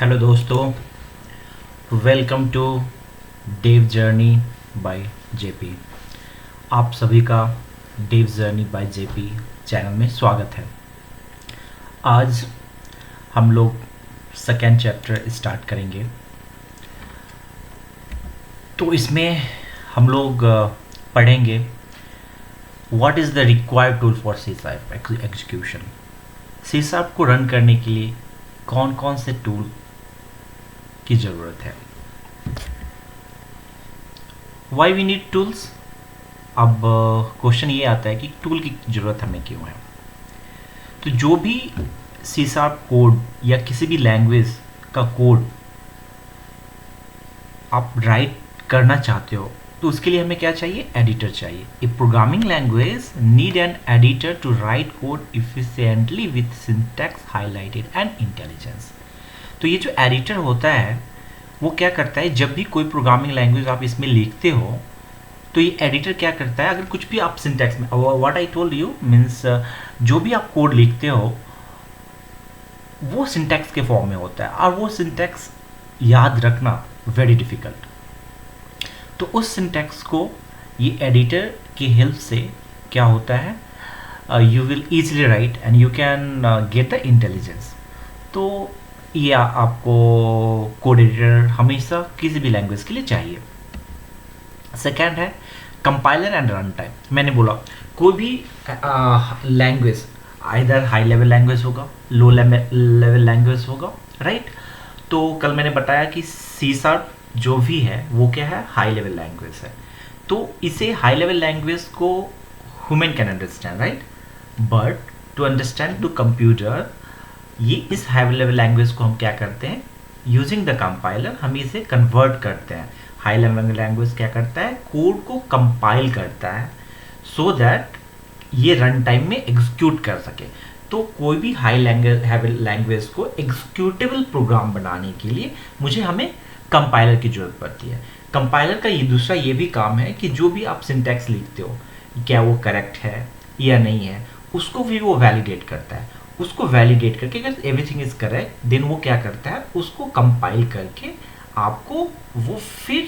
Hello दोस्तों, welcome to dev journey by JP. आप सभी का dev journey by JP channel में स्वागत है। आज हम लोग सेकेंड चैप्टर स्टार्ट करेंगे। तो इसमें हम लोग पढ़ेंगे what is the required tool for सीसाप execution. सीसाप को रन करने के लिए कौन कौन से टूल की ज़रूरत है। Why we need tools. अब क्वेश्चन ये आता है कि टूल की ज़रूरत हमें क्यों है। तो जो भी सी शार्प कोड या किसी भी लैंग्वेज का कोड आप राइट करना चाहते हो तो उसके लिए हमें क्या चाहिए, एडिटर चाहिए। A programming language need an editor to write code efficiently with syntax highlighted and intelligence. तो ये जो एडिटर होता है वो क्या करता है, जब भी कोई प्रोग्रामिंग लैंग्वेज आप इसमें लिखते हो तो ये एडिटर क्या करता है, अगर कुछ भी आप सिंटैक्स में, what I told you means जो भी आप कोड लिखते हो वो सिंटैक्स के फॉर्म में होता है और वो सिंटैक्स याद रखना वेरी डिफ़िकल्ट। तो उस सिंटैक्स को ये एडिटर की हेल्प से क्या होता है, you will easily right and you can get the intelligence. तो ये आपको कोड एडिटर हमेशा किसी भी लैंग्वेज के लिए चाहिए। सेकेंड है कंपाइलर एंड रन टाइम। मैंने बोला कोई भी language either high level language होगा, लो लेवल लैंग्वेज होगा, राइट। तो कल मैंने बताया कि सी शार्प जो भी है वो क्या है, हाई लेवल लैंग्वेज है। तो इसे हाई लेवल लैंग्वेज को human can understand, right, but to understand to computer ये इस हाई लेवल लैंग्वेज को हम क्या करते हैं, यूजिंग द कंपाइलर हम इसे कन्वर्ट करते हैं। हाई लेवल लैंग्वेज क्या करता है, कोड को कंपाइल करता है सो दैट ये रन टाइम में एग्जीक्यूट कर सके। तो कोई भी हाई लैंग्वेज को एग्जीक्यूटेबल प्रोग्राम बनाने के लिए हमें कंपाइलर की जरूरत पड़ती है। कंपाइलर का ये दूसरा ये भी काम है कि जो भी आप सिंटैक्स लिखते हो क्या वो करेक्ट है या नहीं है, उसको भी वो वैलिडेट करता है। उसको वैलिडेट करके अगर एवरीथिंग इज करेक्ट देन वो क्या करता है, उसको कंपाइल करके आपको वो फिर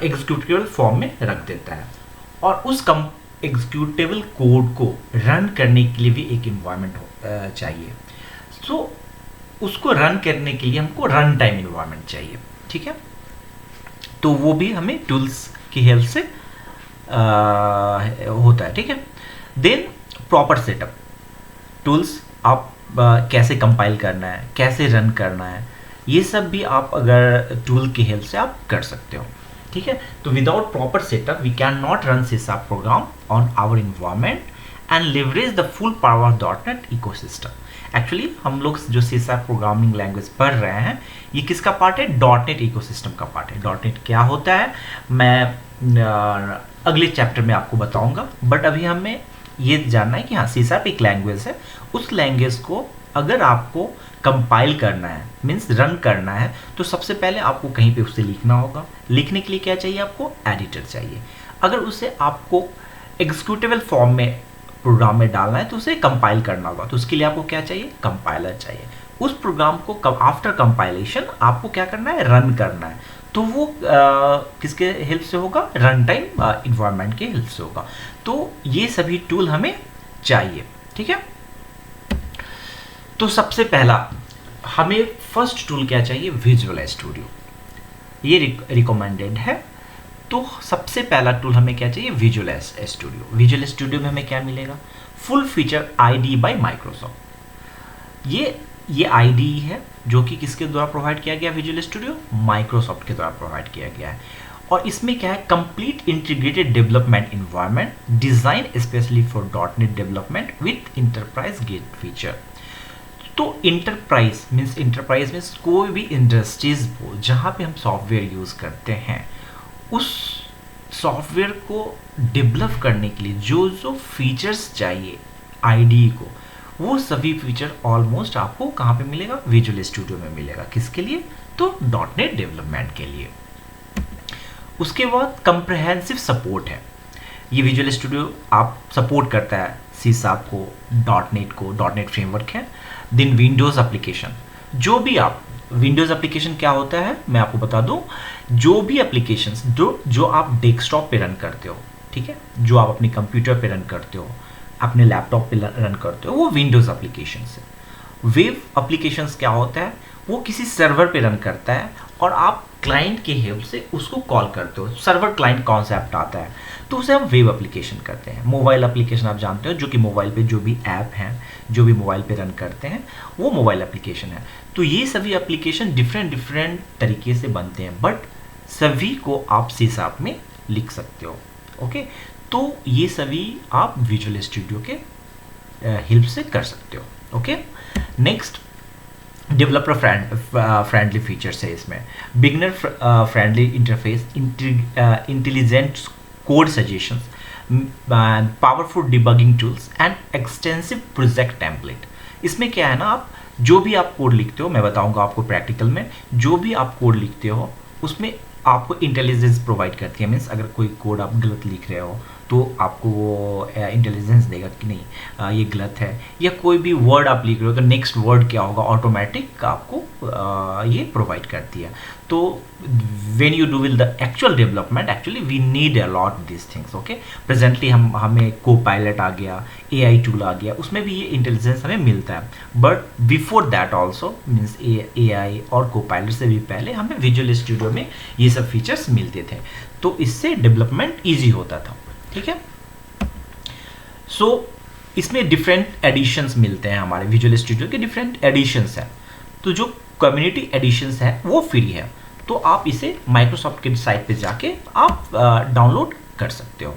एग्जीक्यूटेबल फॉर्म में रख देता है। और उस एग्जीक्यूटेबल कोड को रन करने के लिए भी एक इन्वायरमेंट चाहिए। सो उसको रन करने के लिए हमको रन टाइम इन्वायरमेंट चाहिए, ठीक है। तो वो भी हमें टूल्स की हेल्प से होता है, ठीक है। देन प्रॉपर सेटअप टूल्स, आप कैसे कंपाइल करना है, कैसे रन करना है, ये सब भी आप अगर टूल की हेल्प से आप कर सकते हो, ठीक है। तो without proper setup we can not run C sharp program on our environment and leverage the full power of dot net ecosystem. Actually हम लोग जो सीसाप प्रोग्रामिंग लैंग्वेज पढ़ रहे हैं ये किसका पार्ट है, डॉटनेट इकोसिस्टम का पार्ट है। डॉटनेट क्या होता है मैं अगले चैप्टर में आपको बताऊंगा, बट अभी हमें ये जानना है कि हाँ सीसाप एक लैंग्वेज है। उस लैंग्वेज को अगर आपको कंपाइल करना है मीन्स रन करना है तो सबसे पहले आपको कहीं पे उसे लिखना होगा। लिखने के लिए क्या चाहिए, आपको एडिटर चाहिए। अगर उसे आपको एग्जीक्यूटेबल फॉर्म में प्रोग्राम में डालना है तो उसे कंपाइल करना होगा, तो उसके लिए आपको क्या चाहिए, कंपाइलर चाहिए। उस प्रोग्राम को आफ्टर कंपाइलेशन आपको क्या करना है, रन करना है। तो वो किसके हेल्प से होगा, रन टाइम इन्वायरमेंट के हेल्प से होगा। तो ये सभी टूल हमें चाहिए, ठीक है। तो सबसे पहला हमें फर्स्ट टूल क्या चाहिए, विजुअल स्टूडियो। ये रिकमेंडेड है। तो सबसे पहला टूल हमें क्या चाहिए, विजुअल स्टूडियो। विजुअल स्टूडियो में हमें क्या मिलेगा, full feature ID bye Microsoft. ये आईडी है जो कि किसके द्वारा प्रोवाइड किया गया, विजुअल स्टूडियो माइक्रोसॉफ्ट के द्वारा प्रोवाइड किया गया है। और इसमें क्या है, complete integrated development environment design specially for dot net development with enterprise gate feature. तो इंटरप्राइज मीन्स कोई भी इंडस्ट्रीज को जहाँ पे हम सॉफ्टवेयर यूज़ करते हैं उस सॉफ्टवेयर को डेवलप करने के लिए जो जो फीचर्स चाहिए आईडी को, वो सभी फीचर ऑलमोस्ट आपको कहाँ पे मिलेगा, विजुअल स्टूडियो में मिलेगा। किसके लिए, तो डॉटनेट डेवलपमेंट के लिए। उसके बाद कंप्रहेंसिव सपोर्ट है। ये विजुअल स्टूडियो आप सपोर्ट करता है सी शार्प को, डॉटनेट फ्रेमवर्क है। देन विंडोज़ एप्लीकेशन, जो भी आप विंडोज़ एप्लीकेशन क्या होता है मैं आपको बता दूं, जो भी एप्लीकेशंस जो आप डेस्कटॉप पे रन करते हो, ठीक है, जो आप अपने कंप्यूटर पे रन करते हो, अपने लैपटॉप पे रन करते हो, वो विंडोज़ एप्लीकेशन है। वेब एप्लीकेशंस क्या होता है, वो किसी सर्वर पे रन करता है और आप क्लाइंट के हेल्प से उसको कॉल करते हो, सर्वर क्लाइंट कॉन्सेप्ट आता है, तो उसे हम वेब एप्लीकेशन करते हैं। मोबाइल एप्लीकेशन आप जानते हो, जो कि मोबाइल पे जो भी ऐप हैं, जो भी मोबाइल पे रन करते हैं, वो मोबाइल एप्लीकेशन है। तो ये सभी एप्लीकेशन डिफरेंट डिफरेंट तरीके से बनते हैं, बट सभी को आप सी शार्प में लिख सकते हो। ओके, तो ये सभी आप विजुअल स्टूडियो के हेल्प से कर सकते हो। Okay, next developer friendly features है इसमें, beginner friendly interface, intelligent code suggestions, powerful debugging tools and extensive project template. इसमें क्या है ना, आप जो भी आप कोड लिखते हो, मैं बताऊंगा आपको प्रैक्टिकल में, जो भी आप कोड लिखते हो उसमें आपको इंटेलिजेंस प्रोवाइड करती है। मीन्स अगर कोई कोड आप गलत लिख रहे हो तो आपको वो इंटेलिजेंस देगा कि नहीं ये गलत है, या कोई भी वर्ड आप लिख रहे हो तो नेक्स्ट वर्ड क्या होगा, ऑटोमेटिक आपको ये प्रोवाइड करती है। तो when you do will the actual development, actually we need a lot this things. Okay, presently हमें को पायलट आ गया, AI टूल आ गया, उसमें भी ये इंटेलिजेंस हमें मिलता है, but before that also means AI और को पायलट से भी पहले हमें विजुअल स्टूडियो में ये सब फीचर्स मिलते थे, तो इससे डेवलपमेंट ईजी होता था। ठीक है, सो इसमें डिफरेंट एडिशंस मिलते हैं, हमारे विजुअल स्टूडियो के डिफरेंट एडिशंस हैं। तो जो कम्युनिटी एडिशंस है वो फ्री है, तो आप इसे माइक्रोसॉफ्ट के साइट पे जाके आप डाउनलोड कर सकते हो।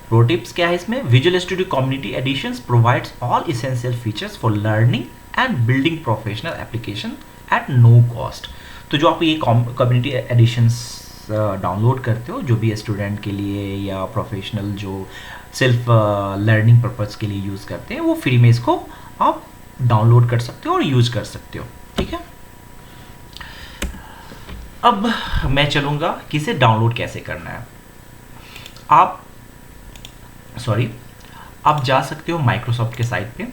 प्रो टिप्स क्या है इसमें, visual studio community editions provides all essential features for learning and building professional application at no cost. तो जो आप ये कम्युनिटी एडिशंस डाउनलोड करते हो, जो भी स्टूडेंट के लिए या प्रोफेशनल जो सेल्फ लर्निंग पर्पज़ के लिए यूज़ करते हैं, वो फ्री में इसको आप डाउनलोड कर सकते हो और यूज़ कर सकते हो। ठीक है, अब मैं चलूँगा कि इसे डाउनलोड कैसे करना है। आप जा सकते हो माइक्रोसॉफ्ट के साइट पे,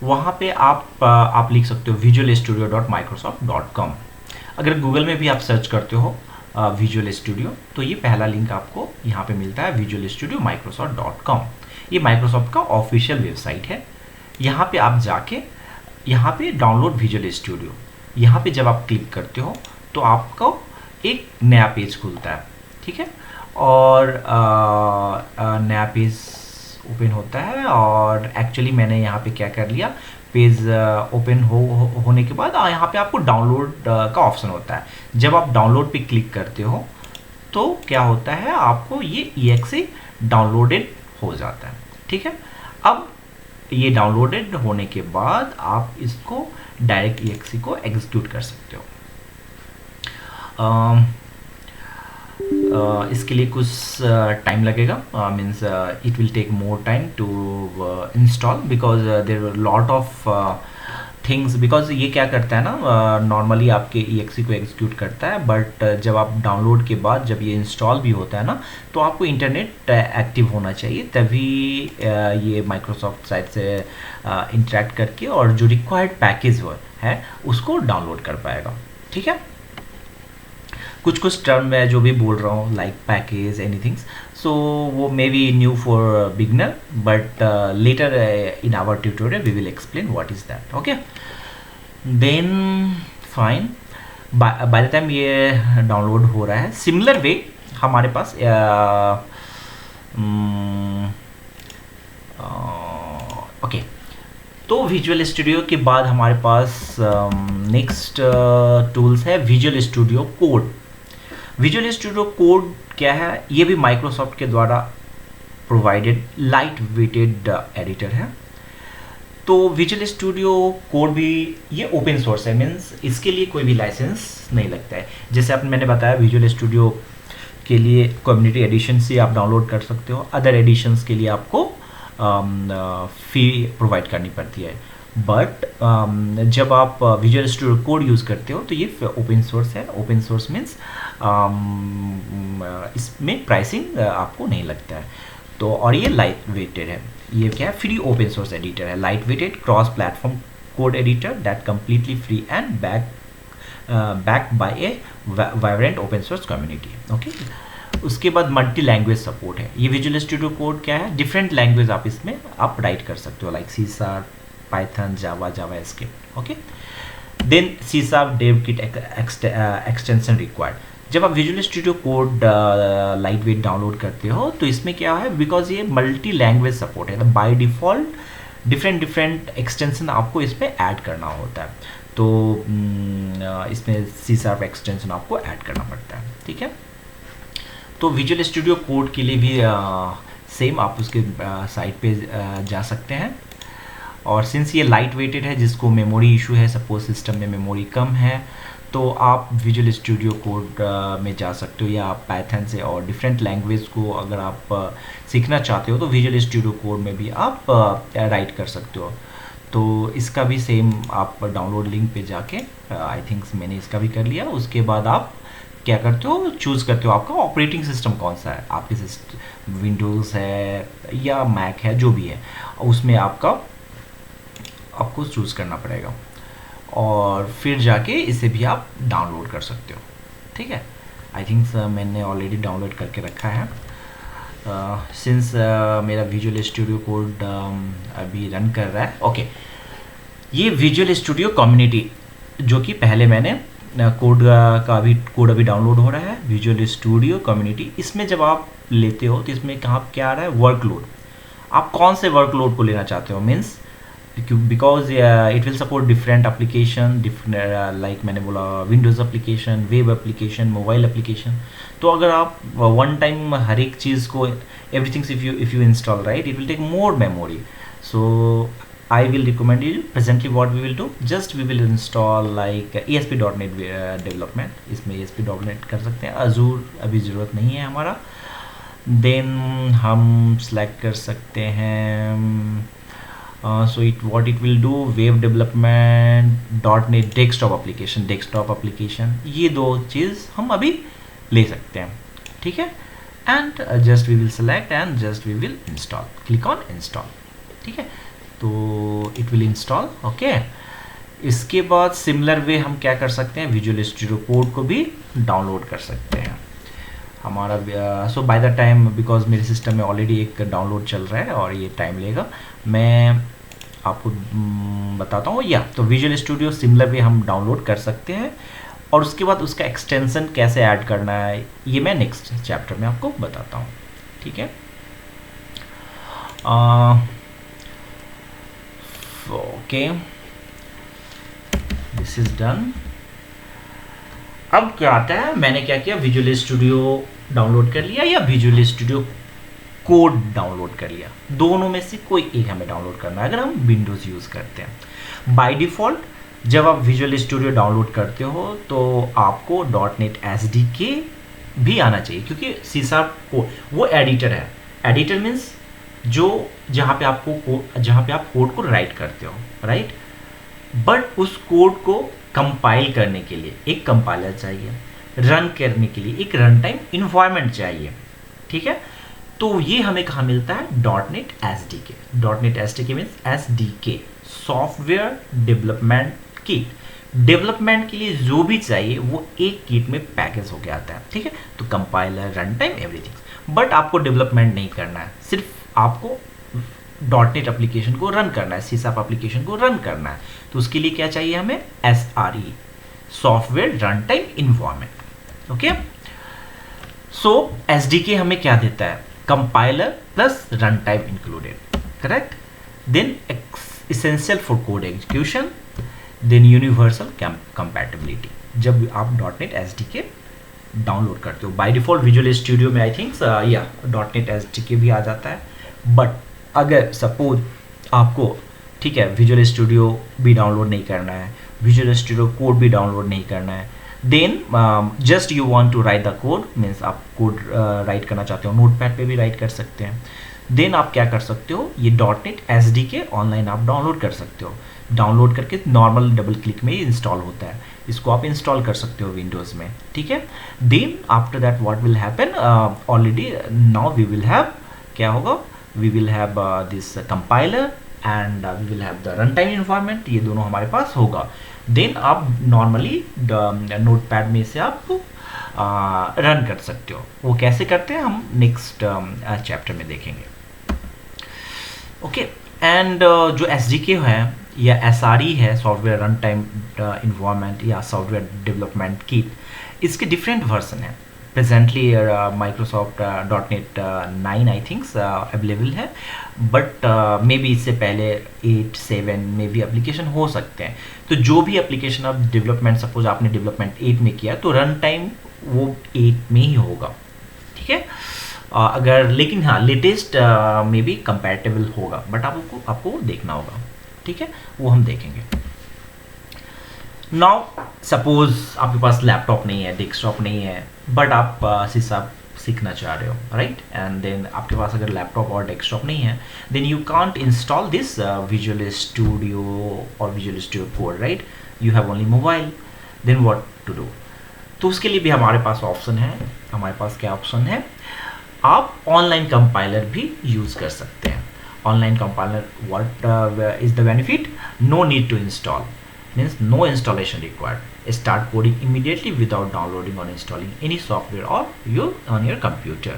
वहाँ पे आप लिख सकते हो visualstudio.microsoft.com। अगर गूगल में भी आप सर्च करते हो विजुअल स्टूडियो, तो ये पहला लिंक आपको यहाँ पे मिलता है, visualstudio.microsoft.com। ये माइक्रोसॉफ्ट का ऑफिशियल वेबसाइट है। यहाँ पे आप जाके यहाँ पे डाउनलोड विजुअल स्टूडियो, यहाँ पे जब आप क्लिक करते हो तो आपको एक नया पेज खुलता है। ठीक है, और नया पेज ओपन होता है, और एक्चुअली मैंने यहाँ पे क्या कर लिया, पेज ओपन होने के बाद यहाँ पे आपको डाउनलोड का ऑप्शन होता है। जब आप डाउनलोड पे क्लिक करते हो तो क्या होता है, आपको ये EXE डाउनलोडेड हो जाता है। ठीक है, अब ये डाउनलोडेड होने के बाद आप इसको डायरेक्ट EXE को एग्जीक्यूट कर सकते हो। इसके लिए कुछ टाइम लगेगा, means it will take more time to install, because there are lot of things. Because ये क्या करता है ना, नॉर्मली आपके EXE को एग्जीक्यूट करता है, बट जब आप डाउनलोड के बाद जब ये इंस्टॉल भी होता है ना, तो आपको इंटरनेट एक्टिव होना चाहिए, तभी ये माइक्रोसॉफ्ट साइट से इंटरेक्ट करके और जो रिक्वायर्ड पैकेज है उसको डाउनलोड कर पाएगा। ठीक है, कुछ टर्म मैं जो भी बोल रहा हूँ, लाइक पैकेज एनीथिंग, सो वो may be new for beginner, but later in our tutorial we will explain what is that. Okay, then fine, by the time ये डाउनलोड हो रहा है, सिमिलर वे हमारे पास ओके, तो विजुअल स्टूडियो के बाद हमारे पास नेक्स्ट टूल्स है visual studio code. Visual studio code क्या है, ये भी माइक्रोसॉफ्ट के द्वारा प्रोवाइडेड लाइट वेटेड एडिटर है। तो विजुअल स्टूडियो कोड भी ये ओपन सोर्स है, मीन्स इसके लिए कोई भी लाइसेंस नहीं लगता है। जैसे मैंने बताया, विजुअल स्टूडियो के लिए कम्युनिटी एडिशन से आप डाउनलोड कर सकते हो, अदर एडिशंस के लिए आपको फी प्रोवाइड करनी पड़ती है, बट जब आप विजुअल स्टूडियो कोड यूज़ करते हो तो ये ओपन सोर्स है। ओपन सोर्स मीन्स इसमें प्राइसिंग आपको नहीं लगता है, तो और ये लाइट वेटेड है। ये क्या है, फ्री ओपन सोर्स एडिटर है, light weighted cross platform code editor that completely free and backed by a vibrant open source community. Okay, उसके बाद मल्टी लैंग्वेज सपोर्ट है। ये विजुअल स्टूडियो कोड क्या है, डिफरेंट लैंग्वेज आप इसमें आप राइट कर सकते हो, like C sharp, python, java, java script. Okay, then C sharp dev kit extension required. जब आप visual studio code lightweight download करते हो तो इसमें क्या है, बिकॉज ये मल्टी लैंग्वेज सपोर्ट है तो बाय डिफ़ॉल्ट डिफरेंट एक्सटेंशन आपको इसमें ऐड करना होता है। तो इसमें सी शार्प एक्सटेंशन आपको ऐड करना पड़ता है। ठीक है, तो विजुअल स्टूडियो कोड के लिए भी सेम आप उसके साइट पे जा सकते हैं। और सिंस ये लाइट वेटेड है, जिसको मेमोरी इशू है, सपोज सिस्टम में मेमोरी कम है, तो आप विजुअल स्टूडियो कोड में जा सकते हो, या आप पाइथन से और डिफरेंट लैंग्वेज को अगर आप सीखना चाहते हो तो विजुअल स्टूडियो कोड में भी आप राइट कर सकते हो। तो इसका भी सेम आप डाउनलोड लिंक पे जाके, आई थिंक मैंने इसका भी कर लिया। उसके बाद आप क्या करते हो, चूज़ करते हो आपका ऑपरेटिंग सिस्टम कौन सा है, आपके सिस्टम विंडोज़ है या मैक है, जो भी है उसमें आपको चूज़ करना पड़ेगा और फिर जाके इसे भी आप डाउनलोड कर सकते हो। ठीक है, आई थिंक मैंने ऑलरेडी डाउनलोड करके रखा है। सिंस मेरा विजुअल स्टूडियो कोड अभी रन कर रहा है। ओके, ये विजुअल स्टूडियो कम्युनिटी जो कि पहले मैंने कोड अभी डाउनलोड हो रहा है, विजुअल स्टूडियो कम्युनिटी। इसमें जब आप लेते हो तो इसमें कहाँ क्या आ रहा है, वर्कलोड। आप कौन से वर्कलोड को लेना चाहते हो, means because it will support different application, like मैंने बोला Windows application, web application, mobile application. तो अगर आप वन टाइम हर एक चीज़ को everything if you install right, it will take more memory. So I will recommend you presently what we will do, just we will install like ASP.NET development। इसमें ASP.NET कर सकते हैं, Azure अभी ज़रूरत नहीं है हमारा। देन हम select कर सकते हैं so what it will do, web development, .NET desktop application, ये दो चीज़ हम अभी ले सकते हैं। ठीक है, and just we will select and just we will install, click on install। ठीक है, तो इट विल इंस्टॉल। ओके, इसके बाद सिमिलर वे हम क्या कर सकते हैं, विजुअल स्टूडियो कोड को भी डाउनलोड कर सकते हैं हमारा। सो बाय द टाइम, बिकॉज मेरे सिस्टम में ऑलरेडी एक डाउनलोड चल रहा है और ये टाइम लेगा, मैं आपको बताता हूँ। या तो विजुअल स्टूडियो सिमिलर वे हम डाउनलोड कर सकते हैं और उसके बाद उसका एक्सटेंशन कैसे ऐड करना है ये मैं नेक्स्ट चैप्टर में आपको बताता हूँ। ठीक है, ओके, दिस इज डन। अब क्या आता है, मैंने क्या किया, विजुअल स्टूडियो डाउनलोड कर लिया या विजुअल स्टूडियो कोड डाउनलोड कर लिया, दोनों में से कोई एक हमें डाउनलोड करना है अगर हम विंडोज़ यूज़ करते हैं। बाय डिफ़ॉल्ट जब आप विजुअल स्टूडियो डाउनलोड करते हो तो आपको .NET SDK भी आना चाहिए, क्योंकि सी शार्प को वो एडिटर है। एडिटर मीन्स जहाँ पे आप कोड को राइट करते हो, राइट। बट उस कोड को कंपाइल करने के लिए एक कंपाइलर चाहिए, रन करने के लिए एक रन टाइम इन्वायरमेंट चाहिए। ठीक है, तो ये हमें कहाँ मिलता है, .NET SDK। .NET SDK means SDK, software development kit. Development के लिए जो भी चाहिए वो एक किट में पैकेज होके आता है। ठीक है, तो compiler, run time, everything. But आपको डेवलपमेंट नहीं करना है, सिर्फ आपको .NET एप्लीकेशन को रन करना है, सी शार्प एप्लीकेशन को रन करना है। तो उसके लिए क्या चाहिए हमें, SRE, software run time environment. Okay, so SDK हमें क्या देता है, compiler plus run time included, correct. Then essential for code execution, then universal compatibility. जब आप .NET SDK डाउनलोड करते हो, बाय डिफ़ॉल्ट विजुअल स्टूडियो में आई थिंक या .NET SDK भी आ जाता है। बट अगर सपोज आपको, ठीक है, विजुअल स्टूडियो भी डाउनलोड नहीं करना है, विजुअल स्टूडियो कोड भी डाउनलोड नहीं करना है, then just you want to write the code, means आप कोड राइट करना चाहते हो, नोटपैड पे भी राइट कर सकते हैं। देन आप क्या कर सकते हो, ये .NET SDK ऑनलाइन आप डाउनलोड कर सकते हो। डाउनलोड करके नॉर्मल डबल क्लिक में ही इंस्टॉल होता है, इसको आप इंस्टॉल कर सकते हो विंडोज़ में। ठीक है, then after that what will happen, already now we will have, क्या होगा, we will have this compiler and we will have the run time environment, ये दोनों हमारे पास होगा। देन आप नॉर्मली नोट पैड में से आप रन कर सकते हो। वो कैसे करते हैं हम नेक्स्ट चैप्टर में देखेंगे। ओके, एंड जो SDK है या SRE है, सॉफ्टवेयर रन टाइम इन्वायरमेंट या सॉफ्टवेयर डेवलपमेंट किट, इसके डिफरेंट वर्जन हैं। प्रेजेंटली माइक्रोसॉफ्ट .NET 9 आई थिंक्स अवेलेबल है, बट मे बी इससे पहले 8, 7 में भी एप्लीकेशन हो सकते हैं। तो जो भी एप्लीकेशन आप डेवलपमेंट, सपोज आपने डेवलपमेंट 8 में किया तो रन टाइम वो 8 में ही होगा, ठीक है। अगर लेकिन हाँ लेटेस्ट में भी कंपैटिबल होगा, बट आपको देखना होगा, ठीक है, वो हम देखेंगे। नाउ सपोज आपके पास लैपटॉप नहीं है, डेस्कटॉप नहीं है, बट आप सिसाप सीखना चाह रहे हो, राइट, एंड देन आपके पास अगर लैपटॉप और डेस्कटॉप नहीं है, then you can't install this visual studio और visual studio code, right, you have only mobile, then what to do. तो उसके लिए भी हमारे पास ऑप्शन है। हमारे पास क्या ऑप्शन है, आप ऑनलाइन कंपाइलर भी यूज़ कर सकते हैं। Online compiler what is the benefit, no need to install, means no installation required. Start coding immediately without downloading or installing any software or on your computer.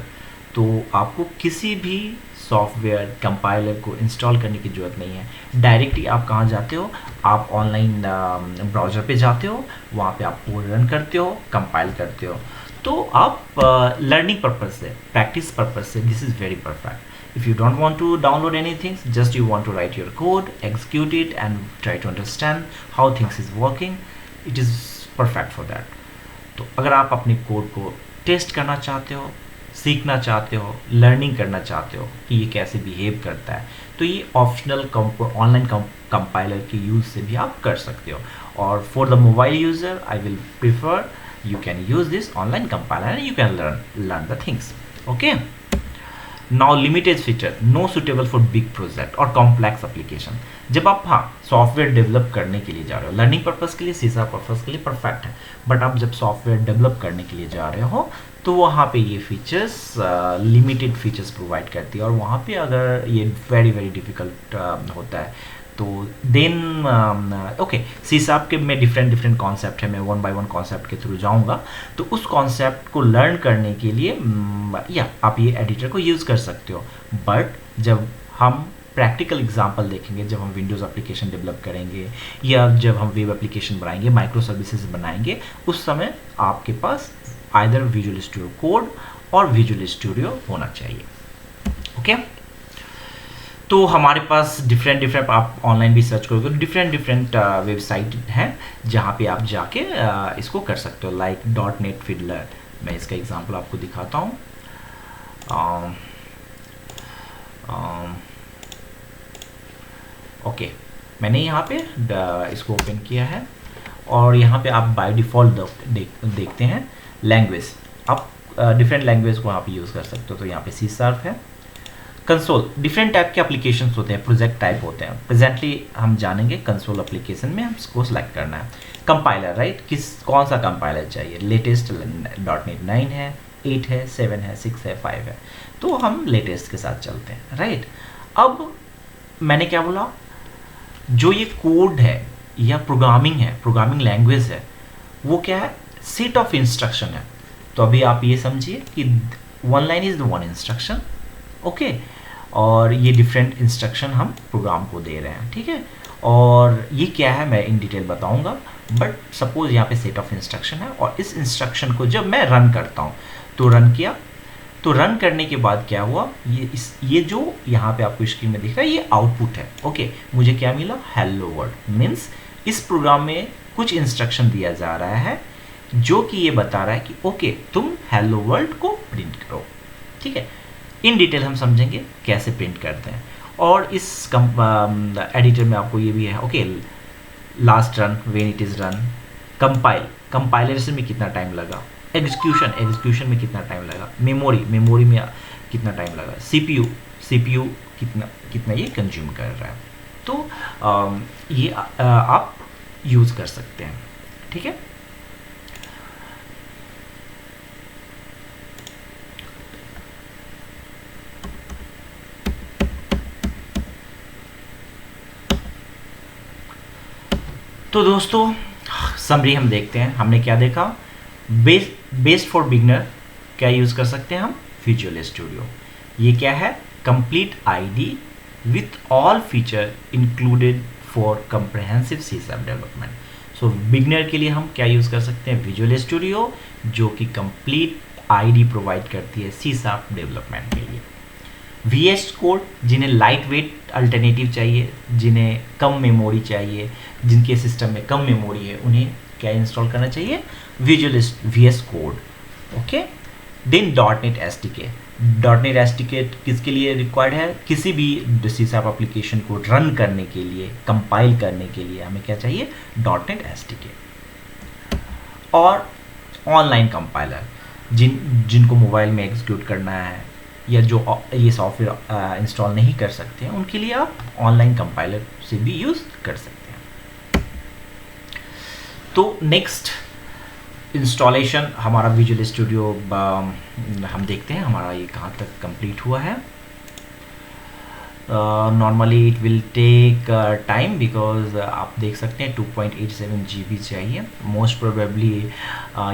तो आपको किसी भी सॉफ्टवेयर कंपाइलर को install करने की ज़रूरत नहीं है। डायरेक्टली आप कहाँ जाते हो, आप ऑनलाइन ब्राउज़र पे जाते हो, वहाँ पे आप कोड रन करते हो, कंपाइल करते हो। तो आप लर्निंग पर्पज़ से, प्रैक्टिस पर्पज़ से this is very perfect. If you don't want to download anything, just you want to write your code, execute it and try to understand how things is working, it is perfect for that. तो अगर आप अपने code को test करना चाहते हो, सीखना चाहते हो, लर्निंग करना चाहते हो कि ये कैसे बिहेव करता है, तो ये ऑप्शनल ऑनलाइन कंपाइलर के यूज़ से भी आप कर सकते हो। और for the mobile user I will prefer you can use this online compiler and you can learn the things. Okay, now limited feature, no suitable for big project और complex application. जब आप हाँ सॉफ्टवेयर डेवलप करने के लिए जा रहे हो, लर्निंग पर्पज़ के लिए, सीसा पर्पज़ के लिए परफेक्ट है, बट आप जब सॉफ्टवेयर डेवलप करने के लिए जा रहे हो तो वहाँ पे ये फीचर्स लिमिटेड फीचर्स प्रोवाइड करती है, और वहाँ पे अगर ये वेरी वेरी डिफ़िकल्ट होता है तो देन ओके, सीसाप के में डिफरेंट कॉन्सेप्ट है, मैं वन बाय वन कॉन्सेप्ट के थ्रू जाऊंगा। तो उस कॉन्सेप्ट को लर्न करने के लिए या आप ये एडिटर को यूज़ कर सकते हो, बट जब हम प्रैक्टिकल एग्जांपल देखेंगे, जब हम विंडोज़ एप्लीकेशन डेवलप करेंगे या जब हम वेब एप्लीकेशन बनाएंगे, माइक्रो सर्विसेज बनाएंगे, उस समय आपके पास आइदर विजुअल स्टूडियो कोड और विजुअल स्टूडियो होना चाहिए। ओके, तो हमारे पास डिफरेंट आप ऑनलाइन भी सर्च करोगे तो डिफरेंट वेबसाइट हैं जहाँ पे आप जाके इसको कर सकते हो, लाइक .NET Fiddler। मैं इसका एग्जांपल आपको दिखाता हूँ। ओके, मैंने यहाँ पे इसको ओपन किया है और यहाँ पे आप बाय डिफ़ॉल्ट देखते हैं लैंग्वेज, आप डिफरेंट लैंग्वेज को यहाँ पे यूज़ कर सकते हो। तो यहाँ पे C# है। कंसोल, डिफरेंट टाइप के एप्लीकेशंस होते हैं, प्रोजेक्ट टाइप होते हैं। प्रेजेंटली हम जानेंगे कंसोल एप्लीकेशन में हमको सेलेक्ट करना है। कंपाइलर, राइट, कौन सा कंपाइलर चाहिए, लेटेस्ट .NET 9 है, 8 है, 7 है, 6 है, 5 है, तो हम लेटेस्ट के साथ चलते हैं, राइट। अब मैंने क्या बोला, जो ये कोड है या प्रोग्रामिंग है, प्रोग्रामिंग लैंग्वेज है, वो क्या है, सेट ऑफ इंस्ट्रक्शन है। तो अभी आप ये समझिए कि one line is the one instruction, okay, और ये डिफरेंट इंस्ट्रक्शन हम प्रोग्राम को दे रहे हैं, ठीक है। और ये क्या है मैं इन डिटेल बताऊंगा, बट सपोज यहाँ पे सेट ऑफ इंस्ट्रक्शन है और इस इंस्ट्रक्शन को जब मैं रन करता हूँ तो रन किया, तो रन करने के बाद क्या हुआ, ये जो यहाँ पे आपको स्क्रीन में दिख रहा है ये आउटपुट है। ओके, मुझे क्या मिला, हेलो वर्ल्ड, मीन्स इस प्रोग्राम में कुछ इंस्ट्रक्शन दिया जा रहा है जो कि ये बता रहा है कि ओके तुम हेलो वर्ल्ड को प्रिंट करो, ठीक है। इन डिटेल हम समझेंगे कैसे प्रिंट करते हैं। और इस एडिटर में आपको ये भी है, okay, last run, when it is run, compilation में कितना टाइम लगा, एग्जीक्यूशन में कितना टाइम लगा, मेमोरी में कितना टाइम लगा, सीपीयू कितना ये कंज्यूम कर रहा है। तो ये आप यूज़ कर सकते हैं, ठीक है। तो दोस्तों समरी हम देखते हैं, हमने क्या देखा। बेस्ट फॉर बिगनर क्या यूज़ कर सकते हैं हम, विजुअल स्टूडियो। ये क्या है, complete ID with all feature included for comprehensive C sharp development. So beginner के लिए हम क्या यूज़ कर सकते हैं, विजुअल स्टूडियो, जो कि कंप्लीट आईडी प्रोवाइड करती है सी शार्प डेवलपमेंट के लिए। VS कोड, जिन्हें लाइट वेट अल्टरनेटिव चाहिए, जिन्हें कम मेमोरी चाहिए, जिनके सिस्टम में कम मेमोरी है, उन्हें क्या इंस्टॉल करना चाहिए, visual VS code. Okay. Then .NET SDK। .NEट SDK किसके लिए रिक्वायर्ड है, किसी भी सी शार्प एप्लीकेशन को रन करने के लिए, कंपाइल करने के लिए हमें क्या चाहिए, .NET SDK। और ऑनलाइन कंपाइलर, जिनको मोबाइल में एग्जीक्यूट करना है या जो ये सॉफ्टवेयर इंस्टॉल नहीं कर सकते हैं, उनके लिए आप ऑनलाइन कंपाइलर से भी यूज़ कर सकते हैं। तो नेक्स्ट इंस्टॉलेशन हमारा विजुअल स्टूडियो हम देखते हैं हमारा ये कहाँ तक कंप्लीट हुआ है। Normally it will take time, because आप देख सकते हैं 2.87 GB चाहिए। मोस्ट प्रोबेबली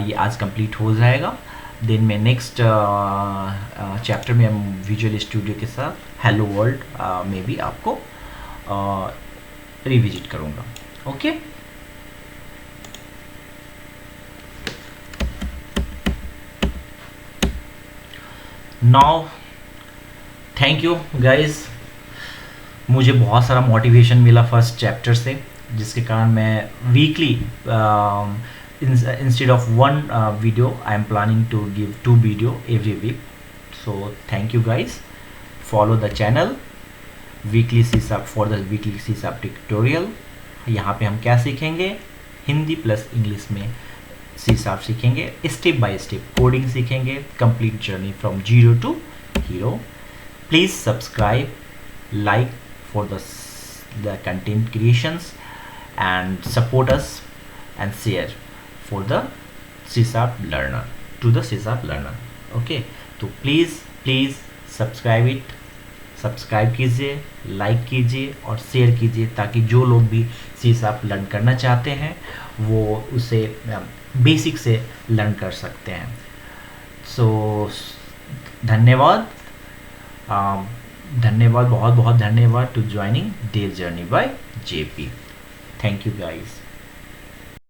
ये आज कंप्लीट हो जाएगा। देन मैं नेक्स्ट चैप्टर में हम विजुअल स्टूडियो के साथ हेलो वर्ल्ड में भी आपको रिविजिट करूँगा। Okay. Now thank you guys, मुझे बहुत सारा मोटिवेशन मिला फर्स्ट चैप्टर से, जिसके कारण मैं weekly instead of one video I am planning to give 2 video every week. So thank you guys, follow the channel weekly C Sharp for the weekly C Sharp tutorial। यहाँ पे हम क्या सीखेंगे, Hindi plus English में C Sharp सीखेंगे, step by step coding सीखेंगे, complete journey from zero to hero. Please subscribe, like for the content creations and support us and share for the C Sharp learner, to the C Sharp learner। Okay, तो please subscribe कीजिए, like कीजिए और share कीजिए, ताकि जो लोग भी C Sharp learn करना चाहते हैं वो उसे बेसिक से लर्न कर सकते हैं। सो धन्यवाद, बहुत बहुत धन्यवाद to joining days journey by JP। Thank you guys.